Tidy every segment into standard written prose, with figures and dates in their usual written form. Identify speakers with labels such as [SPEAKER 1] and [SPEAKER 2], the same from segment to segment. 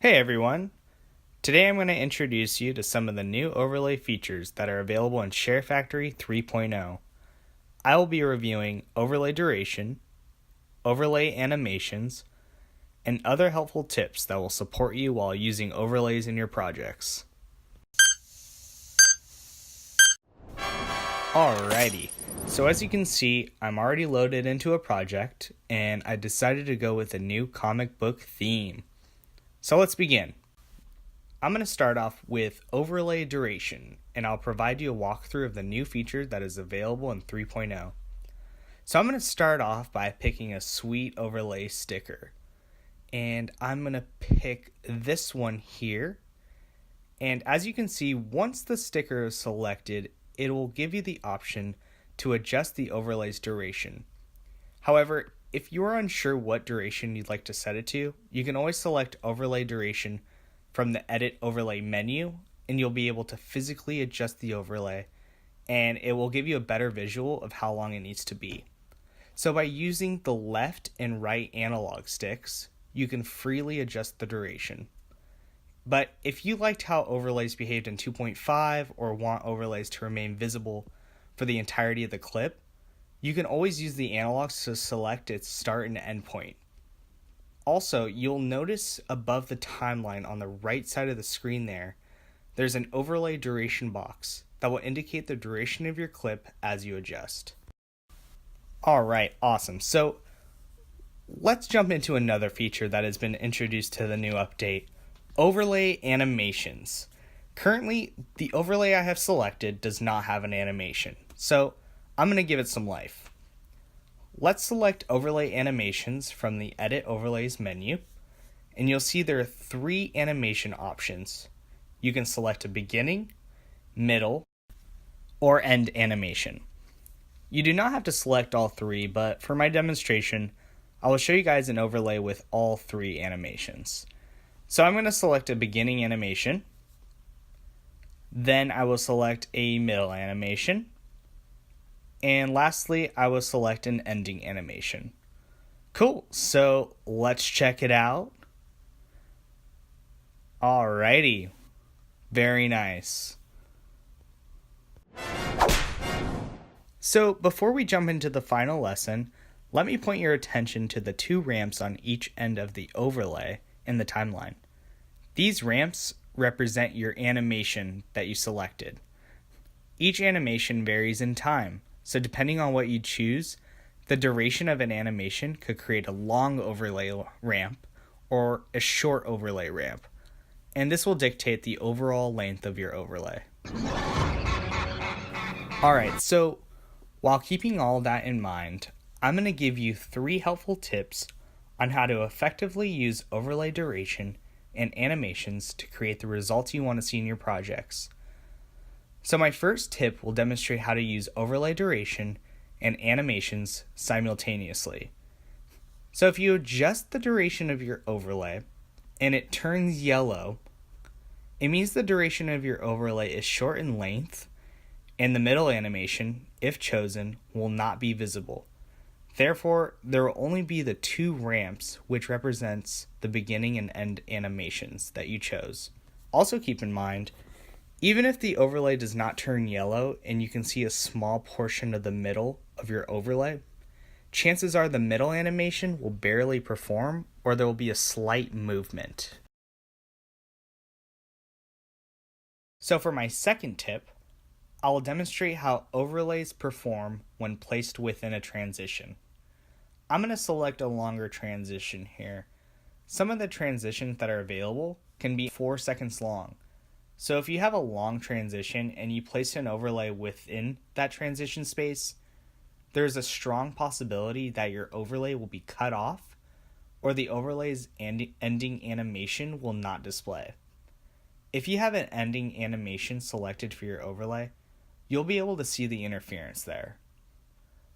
[SPEAKER 1] Hey everyone! Today I'm going to introduce you to some of the new overlay features that are available in SHAREfactory 3.0. I will be reviewing overlay duration, overlay animations, and other helpful tips that will support you while using overlays in your projects. Alrighty, so as you can see, I'm already loaded into a project and I decided to go with a new comic book theme. So let's begin. I'm going to start off with overlay duration, and I'll provide you a walkthrough of the new feature that is available in 3.0. So I'm going to start off by picking a sweet overlay sticker, and I'm going to pick this one here. And as you can see, once the sticker is selected, it will give you the option to adjust the overlay's duration. However, if you are unsure what duration you'd like to set it to, you can always select overlay duration from the Edit Overlay menu, and you'll be able to physically adjust the overlay, and it will give you a better visual of how long it needs to be. So by using the left and right analog sticks, you can freely adjust the duration. But if you liked how overlays behaved in 2.5 or want overlays to remain visible for the entirety of the clip, you can always use the analogs to select its start and end point. Also, you'll notice above the timeline on the right side of the screen there's an overlay duration box that will indicate the duration of your clip as you adjust. Alright, awesome. So let's jump into another feature that has been introduced to the new update, overlay animations. Currently, the overlay I have selected does not have an animation, so I'm going to give it some life. Let's select overlay animations from the Edit Overlays menu, and you'll see there are 3 animation options. You can select a beginning, middle, or end animation. You do not have to select all 3, but for my demonstration, I will show you guys an overlay with all 3 animations. So I'm going to select a beginning animation, then I will select a middle animation, and lastly, I will select an ending animation. Cool, so let's check it out. Alrighty, very nice. So before we jump into the final lesson, let me point your attention to the 2 ramps on each end of the overlay in the timeline. These ramps represent your animation that you selected. Each animation varies in time, so depending on what you choose, the duration of an animation could create a long overlay ramp or a short overlay ramp, and this will dictate the overall length of your overlay. Alright, so while keeping all that in mind, I'm going to give you 3 helpful tips on how to effectively use overlay duration and animations to create the results you want to see in your projects. So my first tip will demonstrate how to use overlay duration and animations simultaneously. So if you adjust the duration of your overlay and it turns yellow, it means the duration of your overlay is short in length, and the middle animation, if chosen, will not be visible. Therefore, there will only be the 2 ramps, which represents the beginning and end animations that you chose. Also keep in mind, even if the overlay does not turn yellow and you can see a small portion of the middle of your overlay, chances are the middle animation will barely perform or there will be a slight movement. So for my second tip, I will demonstrate how overlays perform when placed within a transition. I'm going to select a longer transition here. Some of the transitions that are available can be 4 seconds long. So if you have a long transition and you place an overlay within that transition space, there's a strong possibility that your overlay will be cut off or the overlay's ending animation will not display. If you have an ending animation selected for your overlay, you'll be able to see the interference there.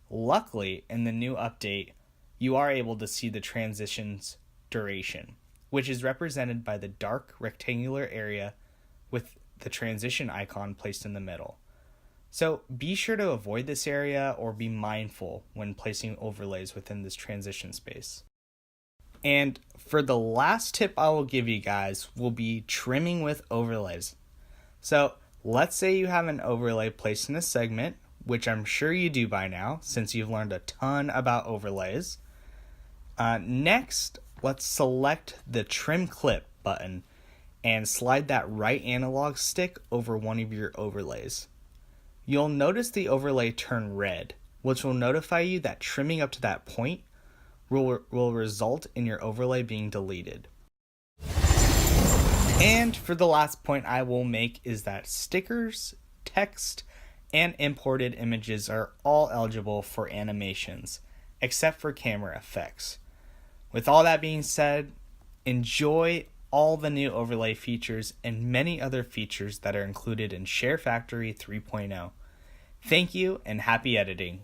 [SPEAKER 1] Luckily, in the new update, you are able to see the transition's duration, which is represented by the dark rectangular area with the transition icon placed in the middle. So be sure to avoid this area or be mindful when placing overlays within this transition space. And for the last tip I will give you guys will be trimming with overlays. So let's say you have an overlay placed in a segment, which I'm sure you do by now since you've learned a ton about overlays. Next, let's select the trim clip button and slide that right analog stick over one of your overlays. You'll notice the overlay turn red, which will notify you that trimming up to that point will result in your overlay being deleted. And for the last point I will make is that stickers, text, and imported images are all eligible for animations, except for camera effects. With all that being said, enjoy all the new overlay features and many other features that are included in SHAREfactory 3.0. Thank you and happy editing.